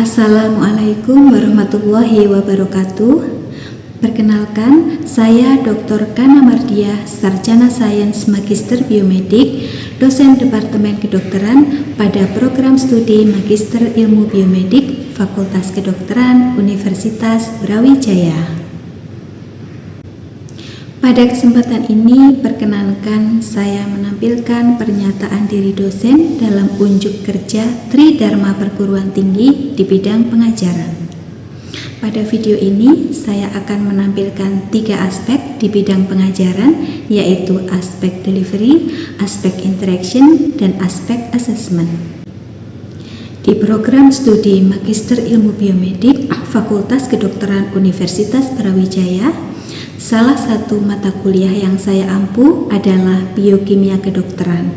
Assalamualaikum warahmatullahi wabarakatuh. Perkenalkan, saya Dr. Kana Mardiah, Sarjana Sains Magister Biomedik, dosen Departemen Kedokteran pada program studi Magister Ilmu Biomedik, Fakultas Kedokteran, Universitas Brawijaya. Pada kesempatan ini, perkenankan saya menampilkan pernyataan diri dosen dalam unjuk kerja Tridharma Perguruan Tinggi di bidang pengajaran. Pada video ini, saya akan menampilkan 3 aspek di bidang pengajaran, yaitu aspek delivery, aspek interaction, dan aspek assessment. Di program studi Magister Ilmu Biomedik, Fakultas Kedokteran Universitas Brawijaya, salah satu mata kuliah yang saya ampu adalah Biokimia Kedokteran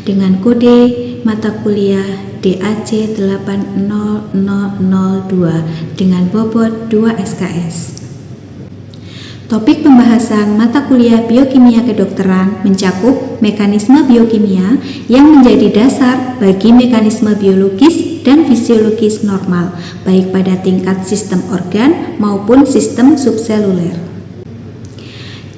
dengan kode mata kuliah DAC 80002 dengan bobot 2 SKS. Topik pembahasan mata kuliah Biokimia Kedokteran mencakup mekanisme biokimia yang menjadi dasar bagi mekanisme biologis dan fisiologis normal, baik pada tingkat sistem organ maupun sistem subseluler.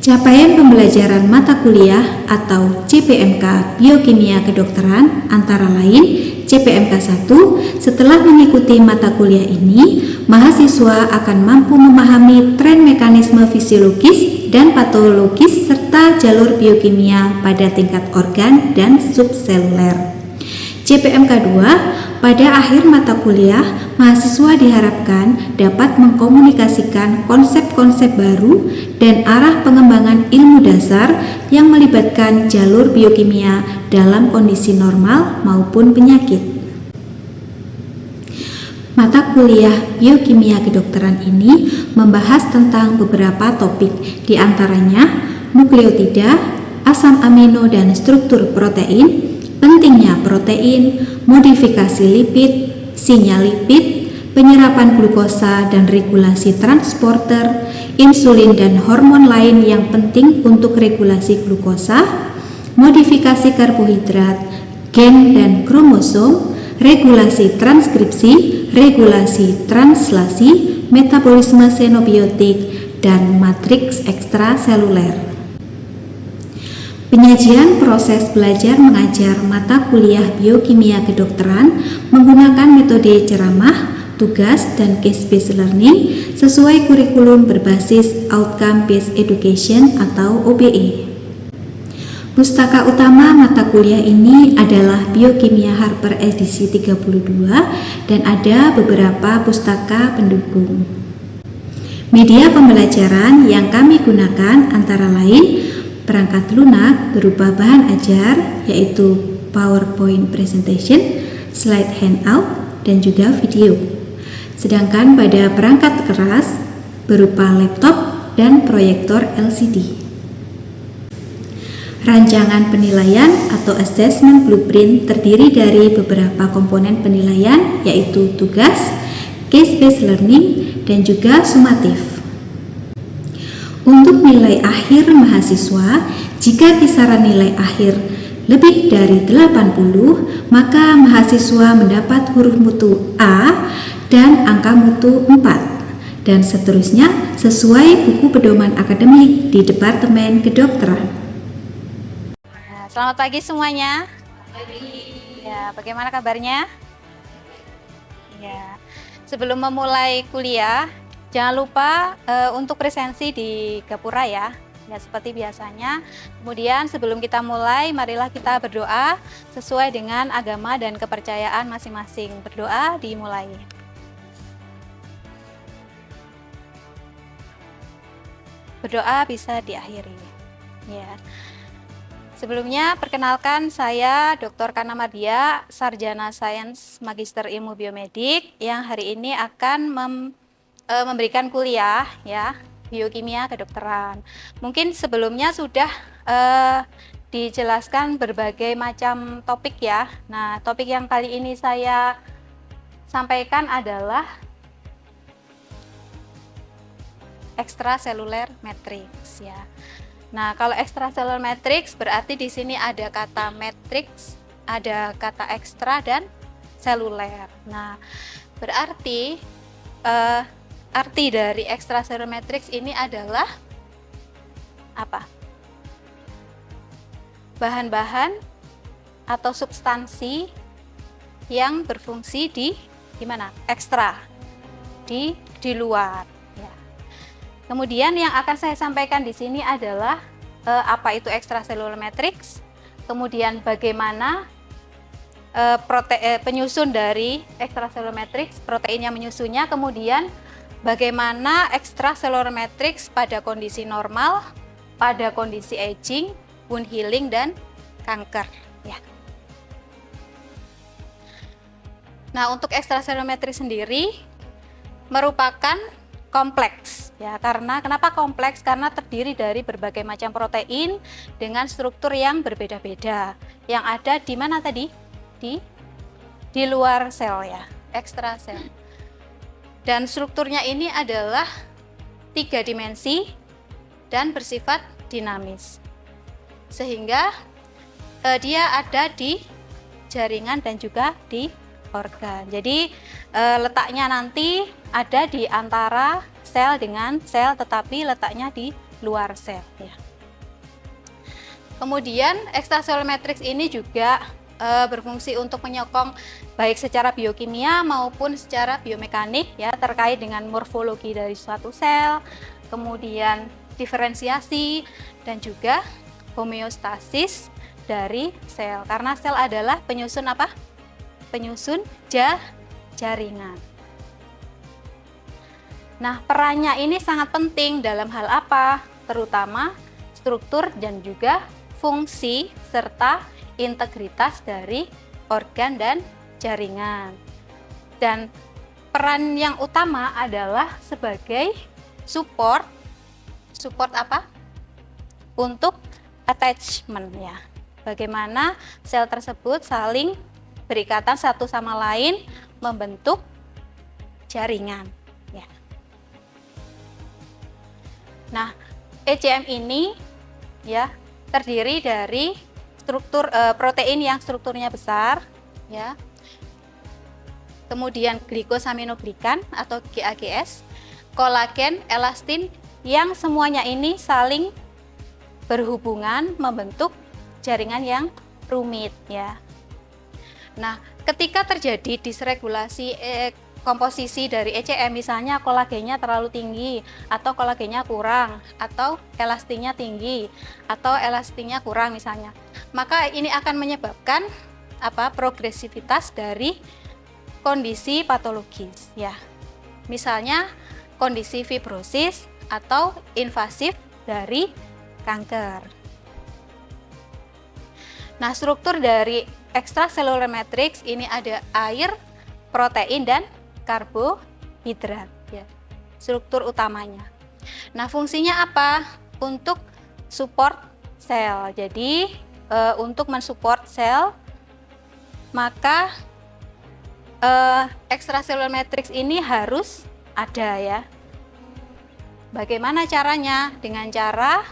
Capaian pembelajaran mata kuliah atau CPMK Biokimia Kedokteran antara lain CPMK 1, setelah mengikuti mata kuliah ini, mahasiswa akan mampu memahami tren mekanisme fisiologis dan patologis serta jalur biokimia pada tingkat organ dan subseluler. CPMK 2, pada akhir mata kuliah, mahasiswa diharapkan dapat mengkomunikasikan konsep-konsep baru dan arah pengembangan ilmu dasar yang melibatkan jalur biokimia dalam kondisi normal maupun penyakit. Mata kuliah Biokimia Kedokteran ini membahas tentang beberapa topik, diantaranya nukleotida, asam amino dan struktur protein, pentingnya protein, modifikasi lipid, sinyal lipid, penyerapan glukosa dan regulasi transporter, insulin dan hormon lain yang penting untuk regulasi glukosa, modifikasi karbohidrat, gen dan kromosom, regulasi transkripsi, regulasi translasi, metabolisme xenobiotik, dan matriks ekstraseluler. Penyajian proses belajar mengajar mata kuliah Biokimia Kedokteran menggunakan metode ceramah, tugas, dan case-based learning sesuai kurikulum berbasis Outcome Based Education atau OBE. Pustaka utama mata kuliah ini adalah Biokimia Harper edisi 32 dan ada beberapa pustaka pendukung. Media pembelajaran yang kami gunakan antara lain perangkat lunak berupa bahan ajar yaitu PowerPoint presentation, slide handout, dan juga video. Sedangkan pada perangkat keras berupa laptop dan proyektor LCD. Rancangan penilaian atau assessment blueprint terdiri dari beberapa komponen penilaian yaitu tugas, case-based learning, dan juga sumatif. Untuk nilai akhir mahasiswa, jika kisaran nilai akhir lebih dari 80, maka mahasiswa mendapat huruf mutu A dan angka mutu 4, dan seterusnya sesuai buku pedoman akademik di Departemen Kedokteran. Selamat pagi semuanya. Ya, bagaimana kabarnya? Ya, sebelum memulai kuliah, jangan lupa untuk presensi di Gapura ya. Ya, seperti biasanya. Kemudian sebelum kita mulai, marilah kita berdoa sesuai dengan agama dan kepercayaan masing-masing. Berdoa dimulai. Berdoa bisa diakhiri. Ya. Sebelumnya, perkenalkan saya Dr. Kana Mardiah, Sarjana Sains Magister Ilmu Biomedik yang hari ini akan memberikan kuliah ya Biokimia Kedokteran. Mungkin sebelumnya sudah dijelaskan berbagai macam topik ya. Nah, topik yang kali ini saya sampaikan adalah extracellular matrix ya. Nah, kalau extracellular matrix berarti di sini ada kata matrix, ada kata ekstra dan seluler. Nah, Berarti arti dari extracellular matrix ini adalah apa? Bahan-bahan atau substansi yang berfungsi di mana? Ekstra, di luar. Ya. Kemudian yang akan saya sampaikan di sini adalah apa itu extracellular matrix, kemudian bagaimana penyusun dari extracellular matrix, protein yang menyusunnya, kemudian bagaimana extracellular matrix pada kondisi normal, pada kondisi aging, wound healing, dan kanker. Ya. Nah, untuk extracellular matrix sendiri merupakan kompleks, ya. Kenapa kompleks? Karena terdiri dari berbagai macam protein dengan struktur yang berbeda-beda, yang ada di mana tadi? Di luar sel, ya, ekstrasel. Dan strukturnya ini adalah 3 dimensi dan bersifat dinamis, sehingga dia ada di jaringan dan juga di organ. Jadi letaknya nanti ada di antara sel dengan sel, tetapi letaknya di luar sel, ya. Kemudian extracellular matrix ini juga berfungsi untuk menyokong baik secara biokimia maupun secara biomekanik, ya, terkait dengan morfologi dari suatu sel, kemudian diferensiasi dan juga homeostasis dari sel, karena sel adalah penyusun apa? Penyusun jaringan. Nah, perannya ini sangat penting dalam hal apa? Terutama struktur dan juga fungsi serta integritas dari organ dan jaringan. Dan peran yang utama adalah sebagai support apa? Untuk attachment, ya. Bagaimana sel tersebut saling berikatan satu sama lain membentuk jaringan, ya. Nah, ECM ini, ya, terdiri dari struktur protein yang strukturnya besar, ya. Kemudian glikosaminoglikan atau GAGS, kolagen, elastin, yang semuanya ini saling berhubungan membentuk jaringan yang rumit, ya. Nah, ketika terjadi disregulasi komposisi dari ECM, misalnya kolagennya terlalu tinggi atau kolagennya kurang atau elastinnya tinggi atau elastinnya kurang misalnya, maka ini akan menyebabkan progresivitas dari kondisi patologis, ya. Misalnya kondisi fibrosis atau invasif dari kanker. Nah, struktur dari extracellular matrix ini ada air, protein, dan karbohidrat, ya, struktur utamanya. Nah, fungsinya apa? Untuk support sel. Jadi untuk mensupport sel, maka extracellular matrix ini harus ada, ya. Bagaimana caranya? Dengan cara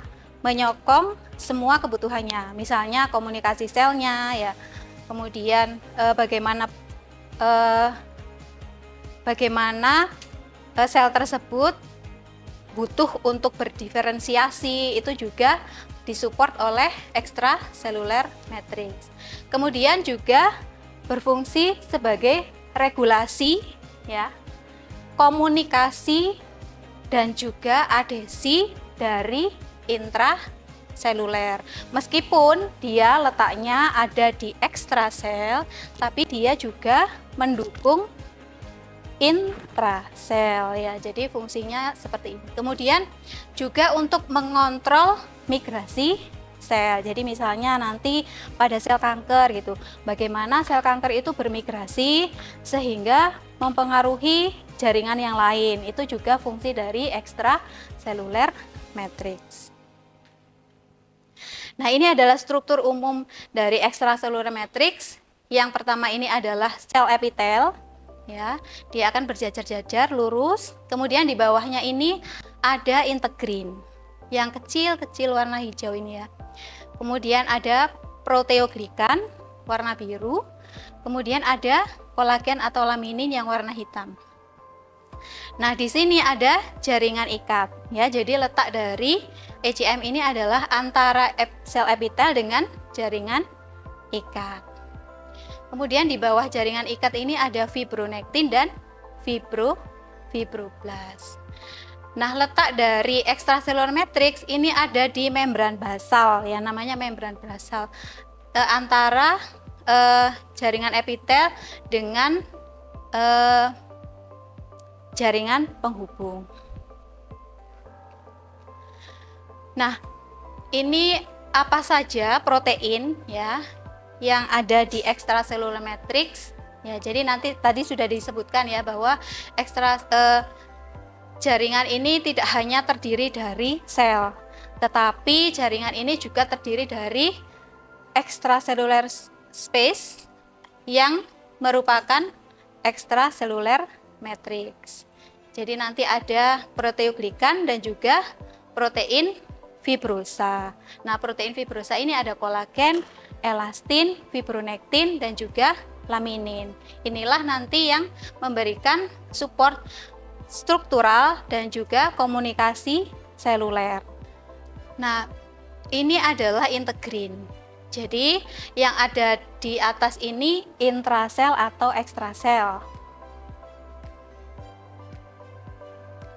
menyokong semua kebutuhannya, misalnya komunikasi selnya, ya. Kemudian bagaimana sel tersebut butuh untuk berdiferensiasi, itu juga disupport oleh extracellular matrix. Kemudian juga berfungsi sebagai regulasi, ya, komunikasi dan juga adhesi dari intraseluler. Meskipun dia letaknya ada di ekstrasel, tapi dia juga mendukung intrasel, ya. Jadi fungsinya seperti ini. Kemudian juga untuk mengontrol migrasi sel. Jadi misalnya nanti pada sel kanker gitu, bagaimana sel kanker itu bermigrasi sehingga mempengaruhi jaringan yang lain. Itu juga fungsi dari extracellular matrix. Nah, ini adalah struktur umum dari extracellular matrix. Yang pertama ini adalah sel epitel, ya. Dia akan berjajar-jajar lurus. Kemudian di bawahnya ini ada integrin yang kecil-kecil warna hijau ini, ya. Kemudian ada proteoglikan warna biru. Kemudian ada kolagen atau laminin yang warna hitam. Nah, di sini ada jaringan ikat ya. Jadi letak dari ECM ini adalah antara sel epitel dengan jaringan ikat. Kemudian di bawah jaringan ikat ini ada fibronektin dan fibroblast. Nah, letak dari extracellular matrix ini ada di membran basal ya, namanya membran basal antara jaringan epitel dengan jaringan penghubung. Nah, ini apa saja protein ya yang ada di extracellular matrix ya. Jadi nanti tadi sudah disebutkan ya bahwa jaringan ini tidak hanya terdiri dari sel, tetapi jaringan ini juga terdiri dari extracellular space yang merupakan extracellular matrix. Jadi nanti ada proteoglikan dan juga protein fibrosa. Nah, protein fibrosa ini ada kolagen, elastin, fibronektin, dan juga laminin. Inilah nanti yang memberikan support struktural dan juga komunikasi seluler. Nah, ini adalah integrin. Jadi, yang ada di atas ini intrasel atau ekstrasel.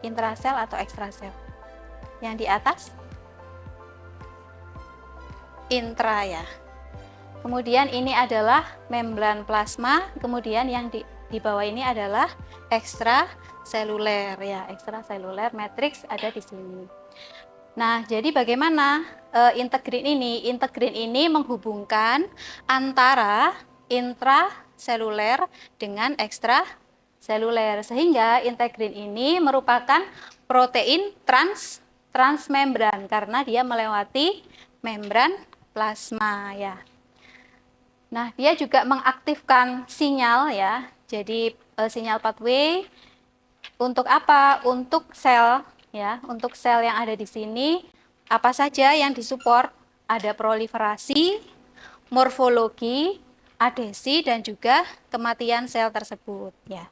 Intrasel atau ekstrasel. Yang di atas intra ya. Kemudian ini adalah membran plasma, kemudian yang di bawah ini adalah ekstraseluler ya, ekstraseluler matrix ada di sini. Nah, jadi bagaimana integrin ini? Integrin ini menghubungkan antara intraseluler dengan ekstraseluler, sehingga integrin ini merupakan protein transmembran karena dia melewati membran plasma ya. Nah, dia juga mengaktifkan sinyal ya. Jadi sinyal pathway untuk apa? Untuk sel ya, untuk sel yang ada di sini apa saja yang disupport? Ada proliferasi, morfologi, adhesi dan juga kematian sel tersebut ya.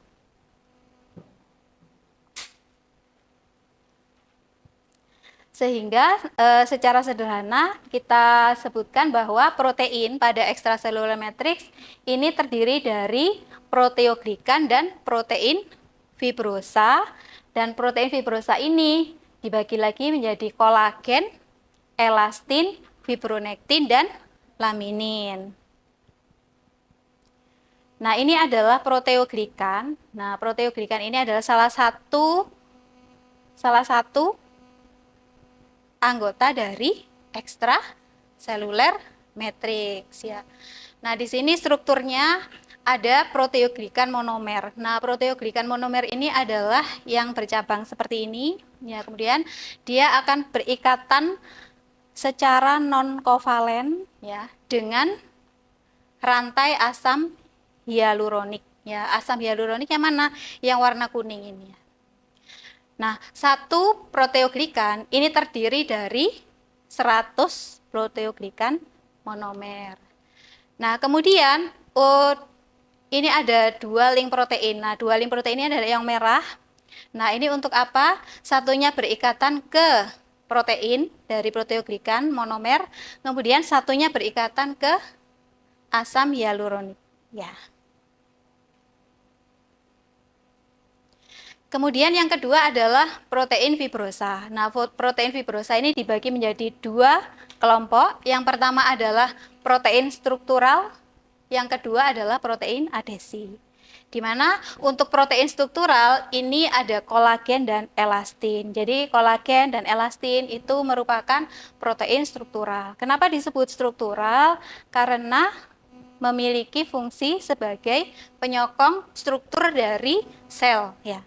Sehingga secara sederhana kita sebutkan bahwa protein pada extracellular matrix ini terdiri dari proteoglikan dan protein fibrosa, dan protein fibrosa ini dibagi lagi menjadi kolagen, elastin, fibronektin dan laminin. Nah, ini adalah proteoglikan. Nah, proteoglikan ini adalah salah satu anggota dari extracellular matrix ya. Nah, di sini strukturnya ada proteoglikan monomer. Nah, proteoglikan monomer ini adalah yang bercabang seperti ini ya. Kemudian dia akan berikatan secara non kovalen ya dengan rantai asam hyaluronik ya. Asam hyaluronik yang mana? Yang warna kuning ini ya. Nah, satu proteoglikan ini terdiri dari 100 proteoglikan monomer. Nah, kemudian ini ada dua link protein. Nah, dua link protein ini adalah yang merah. Nah, ini untuk apa? Satunya berikatan ke protein dari proteoglikan monomer, kemudian satunya berikatan ke asam hyaluronik. Ya. Kemudian yang kedua adalah protein fibrosa. Nah, protein fibrosa ini dibagi menjadi dua kelompok. Yang pertama adalah protein struktural, yang kedua adalah protein adhesi. Di mana untuk protein struktural ini ada kolagen dan elastin. Jadi kolagen dan elastin itu merupakan protein struktural. Kenapa disebut struktural? Karena memiliki fungsi sebagai penyokong struktur dari sel ya.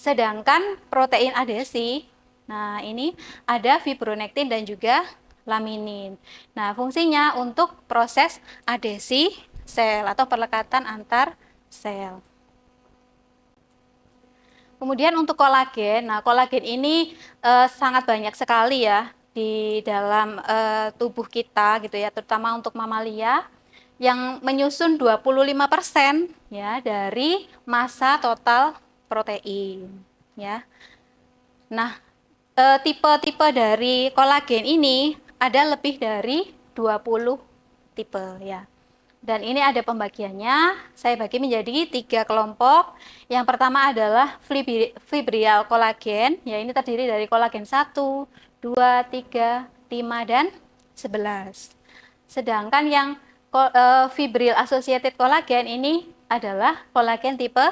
Sedangkan protein adhesi, nah ini ada fibronektin dan juga laminin. Nah, fungsinya untuk proses adhesi sel atau perlekatan antar sel. Kemudian untuk kolagen, nah kolagen ini sangat banyak sekali ya di dalam tubuh kita gitu ya, terutama untuk mamalia. yang menyusun 25% ya dari massa total protein ya. Nah, tipe-tipe dari kolagen ini ada lebih dari 20 tipe ya. Dan ini ada pembagiannya, saya bagi menjadi 3 kelompok. Yang pertama adalah fibrial kolagen, ya ini terdiri dari kolagen 1, 2, 3, 5, dan 11. Sedangkan yang fibril associated kolagen ini adalah kolagen tipe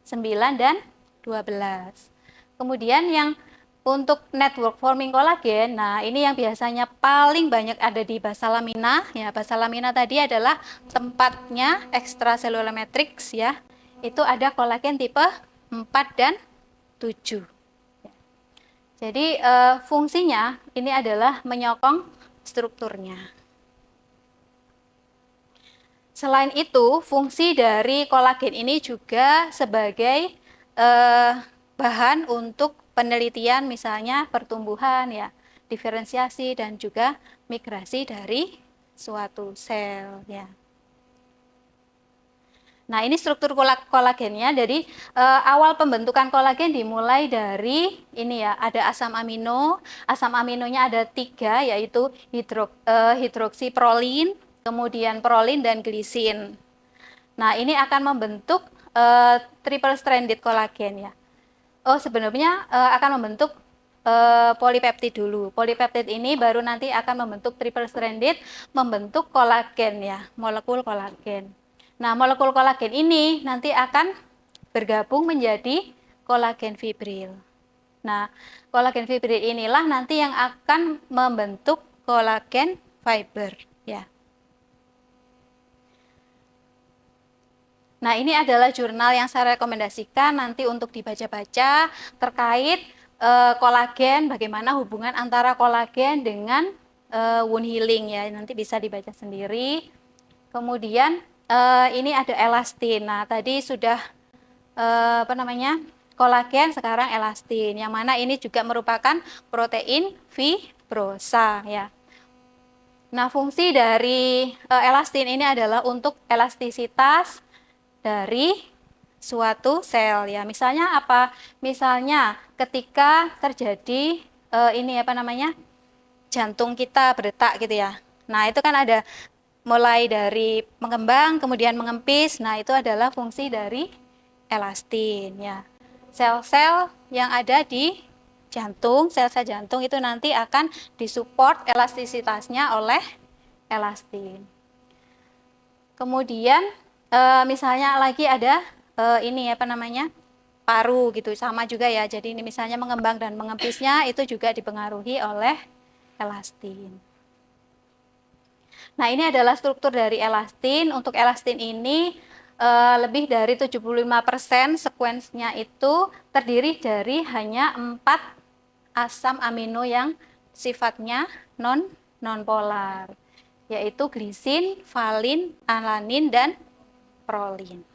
9 dan 12. Kemudian yang untuk network forming kolagen, nah ini yang biasanya paling banyak ada di basa lamina. Ya, basa lamina tadi adalah tempatnya extracellular matrix ya. Itu ada kolagen tipe 4 dan 7. Jadi fungsinya ini adalah menyokong strukturnya. Selain itu, fungsi dari kolagen ini juga sebagai bahan untuk penelitian misalnya pertumbuhan ya, diferensiasi dan juga migrasi dari suatu sel ya. Nah, ini struktur kolagennya. Jadi awal pembentukan kolagen dimulai dari ini ya, ada asam amino. Asam aminonya ada 3 yaitu hidroksiprolin, kemudian prolin dan glisin. Nah, ini akan membentuk triple stranded kolagen ya. Oh, sebenarnya akan membentuk polipeptid dulu. Polipeptid ini baru nanti akan membentuk triple stranded, membentuk kolagen ya, molekul kolagen. Nah, molekul kolagen ini nanti akan bergabung menjadi kolagen fibril. Nah, kolagen fibril inilah nanti yang akan membentuk kolagen fiber ya. Nah, ini adalah jurnal yang saya rekomendasikan nanti untuk dibaca-baca terkait kolagen, bagaimana hubungan antara kolagen dengan wound healing ya, nanti bisa dibaca sendiri. Kemudian ini ada elastin. Nah, tadi sudah kolagen, sekarang elastin, yang mana ini juga merupakan protein fibrosa ya. Nah, fungsi dari elastin ini adalah untuk elastisitas dari suatu sel ya. Misalnya apa? Misalnya ketika terjadi jantung kita berdetak gitu ya. Nah, itu kan ada mulai dari mengembang kemudian mengempis. Nah, itu adalah fungsi dari elastin ya. Sel-sel yang ada di jantung, sel-sel jantung itu nanti akan disupport elastisitasnya oleh elastin. Kemudian misalnya lagi ada paru gitu, sama juga ya. Jadi ini misalnya mengembang dan mengempisnya itu juga dipengaruhi oleh elastin. Nah, ini adalah struktur dari elastin. Untuk elastin ini lebih dari 75% sekuensnya itu terdiri dari hanya 4 asam amino yang sifatnya non-polar, yaitu glisin, valin, alanin, dan prolin.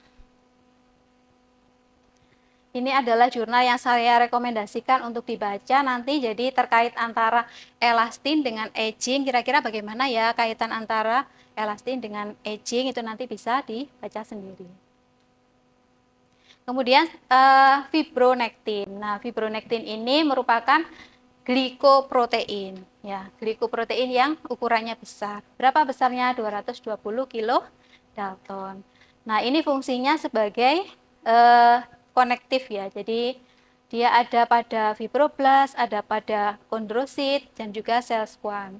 Ini adalah jurnal yang saya rekomendasikan untuk dibaca nanti. Jadi terkait antara elastin dengan aging, kira-kira bagaimana ya kaitan antara elastin dengan aging, itu nanti bisa dibaca sendiri. Kemudian fibronektin. Nah, fibronektin ini merupakan glikoprotein ya, glikoprotein yang ukurannya besar. Berapa besarnya? 220 kilodalton. Nah, ini fungsinya sebagai konektif ya. Jadi dia ada pada fibroblast, ada pada kondrosit dan juga sel squam.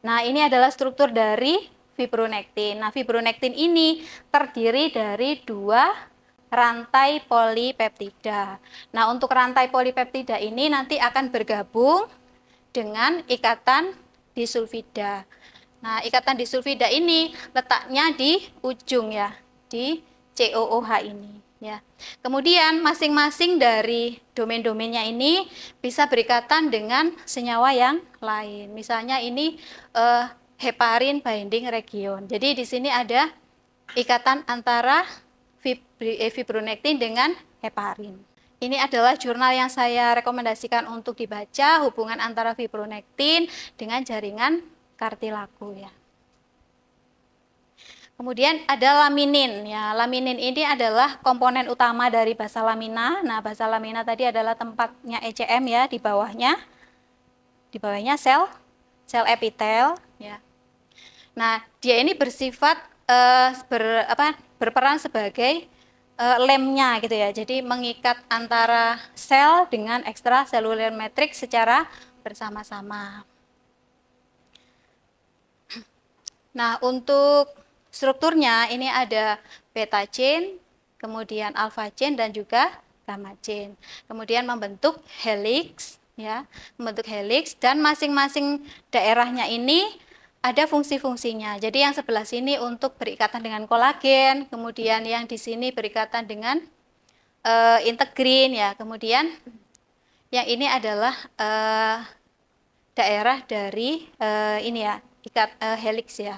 Nah, ini adalah struktur dari fibronektin. Nah, fibronektin ini terdiri dari 2 rantai polipeptida. Nah, untuk rantai polipeptida ini nanti akan bergabung dengan ikatan disulfida. Nah, ikatan disulfida ini letaknya di ujung ya, di COOH ini ya. Kemudian masing-masing dari domain-domainnya ini bisa berikatan dengan senyawa yang lain. Misalnya ini heparin binding region. Jadi di sini ada ikatan antara fibronektin dengan heparin. Ini adalah jurnal yang saya rekomendasikan untuk dibaca, hubungan antara fibronektin dengan jaringan kartilago ya. Kemudian ada laminin ya. Laminin ini adalah komponen utama dari basa lamina. Nah, basa lamina tadi adalah tempatnya ECM ya, di bawahnya. Di bawahnya sel epitel ya. Nah, dia ini bersifat berperan sebagai lemnya gitu ya. Jadi mengikat antara sel dengan ekstraseluler matrix secara bersama-sama. Nah, untuk strukturnya ini ada beta chain, kemudian alpha chain dan juga gamma chain. Kemudian membentuk helix ya, membentuk helix dan masing-masing daerahnya ini ada fungsi-fungsinya. Jadi yang sebelah sini untuk berikatan dengan kolagen, kemudian yang di sini berikatan dengan integrin ya. Kemudian yang ini adalah daerah dari ini ya, helix ya.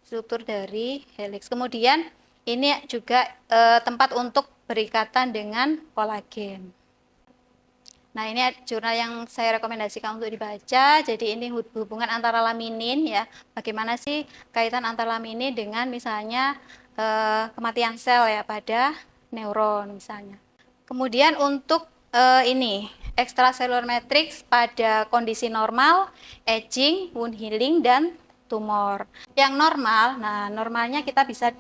Struktur dari helix. Kemudian ini juga tempat untuk berikatan dengan kolagen. Nah, ini jurnal yang saya rekomendasikan untuk dibaca. Jadi ini hubungan antara laminin ya. Bagaimana sih kaitan antara laminin dengan misalnya kematian sel ya pada neuron misalnya. Kemudian untuk ini extracellular matrix pada kondisi normal, aging, wound healing dan tumor. Yang normal, nah normalnya kita bisa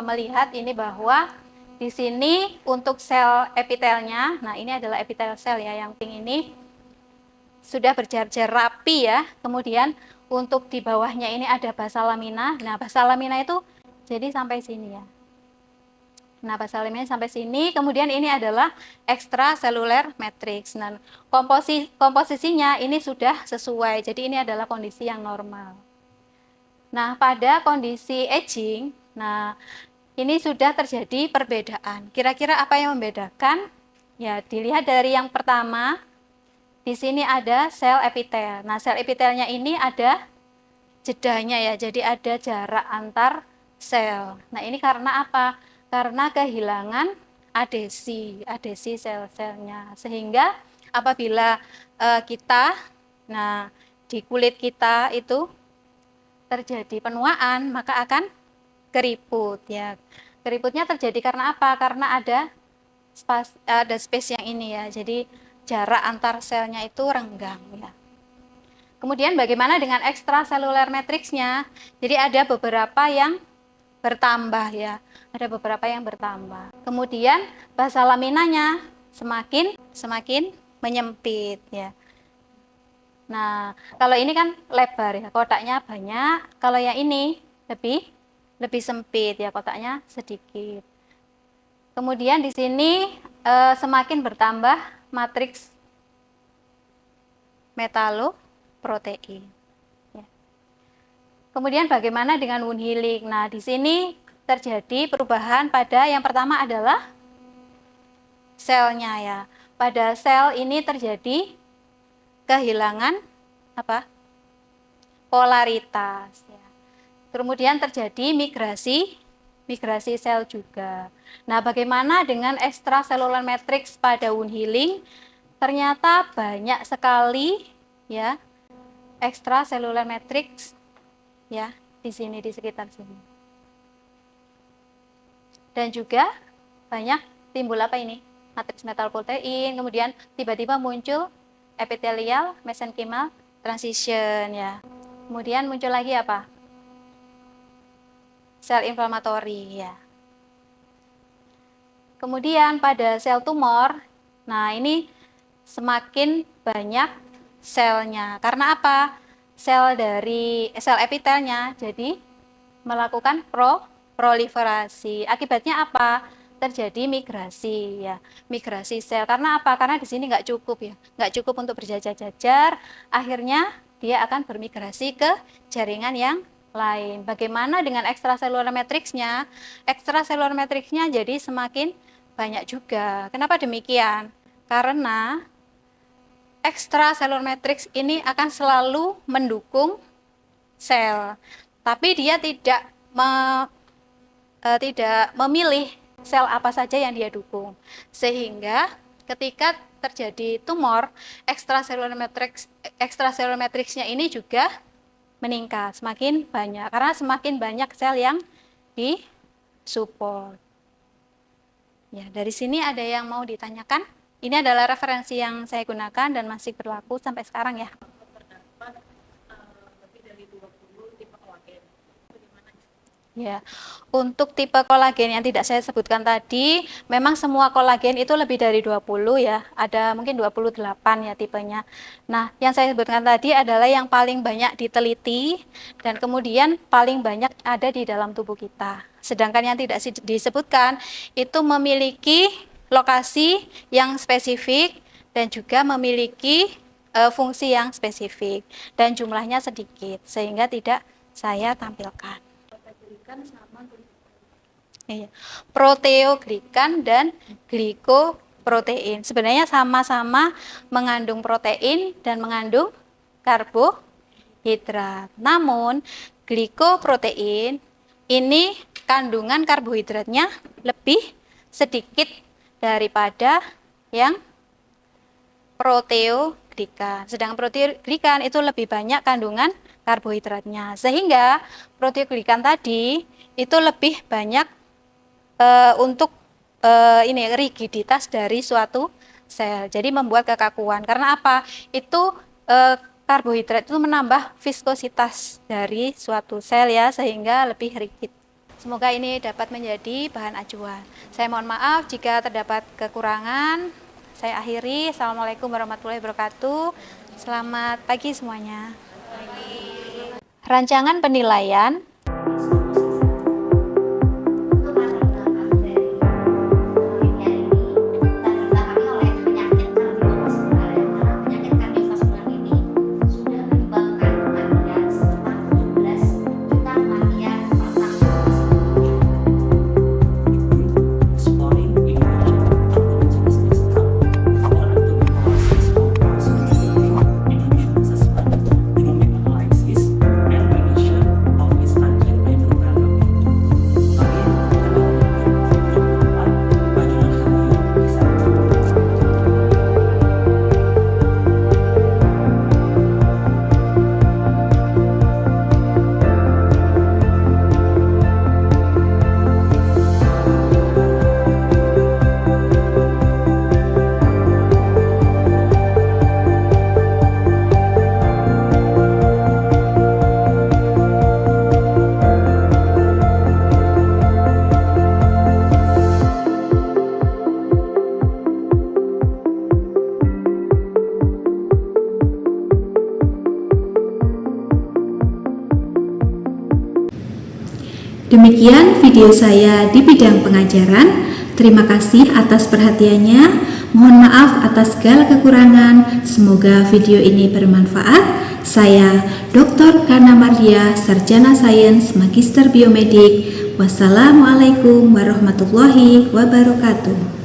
melihat ini bahwa di sini untuk sel epitelnya, nah ini adalah epitel sel ya, yang pink ini sudah berjajar rapi ya. Kemudian untuk di bawahnya ini ada basa lamina. Nah, basa lamina itu jadi sampai sini ya. Nah, basa lamina sampai sini. Kemudian ini adalah extracellular matrix. Nah, komposisinya ini sudah sesuai. Jadi ini adalah kondisi yang normal. Nah, pada kondisi aging, nah ini sudah terjadi perbedaan. Kira-kira apa yang membedakan? Ya, dilihat dari yang pertama, di sini ada sel epitel. Nah, sel epitelnya ini ada jedanya ya, jadi ada jarak antar sel. Nah, ini karena apa? Karena kehilangan adesi sel-selnya. Sehingga apabila nah di kulit kita itu terjadi penuaan, maka akan keriput ya. Keriputnya terjadi karena apa? Karena ada space yang ini ya. Jadi jarak antar selnya itu renggang ya. Kemudian bagaimana dengan extracellular matrixnya? Jadi ada beberapa yang bertambah ya. Ada beberapa yang bertambah. Kemudian basa laminanya semakin menyempit ya. Nah, kalau ini kan lebar ya, kotaknya banyak. Kalau yang ini lebih sempit ya, kotaknya sedikit. Kemudian di sini semakin bertambah matriks metaloprotein. Ya. Kemudian bagaimana dengan wound healing? Nah, di sini terjadi perubahan pada yang pertama adalah selnya ya. Pada sel ini terjadi kehilangan polaritas ya. Kemudian terjadi migrasi sel juga. Nah, bagaimana dengan extracellular matrix pada wound healing? Ternyata banyak sekali ya extracellular matrix ya di sini, di sekitar sini. Dan juga banyak timbul matriks metalprotein, kemudian tiba-tiba muncul epithelial mesenchymal transition ya. Kemudian muncul lagi apa? Sel inflamatori ya. Kemudian pada sel tumor, nah ini semakin banyak selnya. Karena apa? Sel epitelnya jadi melakukan proliferasi. Akibatnya apa? Terjadi migrasi ya, migrasi sel. Karena apa? Karena di sini nggak cukup ya, nggak cukup untuk berjajar-jajar. Akhirnya dia akan bermigrasi ke jaringan yang lain. Bagaimana dengan extracellular matrixnya? Extracellular matrixnya jadi semakin banyak juga. Kenapa demikian? Karena extracellular matrix ini akan selalu mendukung sel, tapi dia tidak memilih sel apa saja yang dia dukung. Sehingga ketika terjadi tumor, extracellular matrixnya ini juga meningkat, semakin banyak, karena semakin banyak sel yang disupport. Ya, dari sini ada yang mau ditanyakan? Ini adalah referensi yang saya gunakan dan masih berlaku sampai sekarang ya. Ya, untuk tipe kolagen yang tidak saya sebutkan tadi, memang semua kolagen itu lebih dari 20 ya, ada mungkin 28 ya tipenya. Nah, yang saya sebutkan tadi adalah yang paling banyak diteliti dan kemudian paling banyak ada di dalam tubuh kita. Sedangkan yang tidak disebutkan itu memiliki lokasi yang spesifik dan juga memiliki fungsi yang spesifik dan jumlahnya sedikit, sehingga tidak saya tampilkan. Iya. Proteoglikan dan glikoprotein sebenarnya sama-sama mengandung protein dan mengandung karbohidrat. Namun glikoprotein ini kandungan karbohidratnya lebih sedikit daripada yang proteoglikan. Sedangkan proteoglikan itu lebih banyak kandungan karbohidratnya, sehingga proteoglikan tadi itu lebih banyak untuk rigiditas dari suatu sel, jadi membuat kekakuan. Karena apa? Itu karbohidrat itu menambah viskositas dari suatu sel ya, sehingga lebih rigid. Semoga ini dapat menjadi bahan acuan. Saya mohon maaf jika terdapat kekurangan. Saya akhiri. Assalamualaikum warahmatullahi wabarakatuh. Selamat pagi semuanya. Rancangan penilaian Demikian video saya di bidang pengajaran. Terima kasih atas perhatiannya. Mohon maaf atas segala kekurangan. Semoga video ini bermanfaat. Saya Dr. Kana Mardia, Sarjana Sains, Magister Biomedik. Wassalamualaikum warahmatullahi wabarakatuh.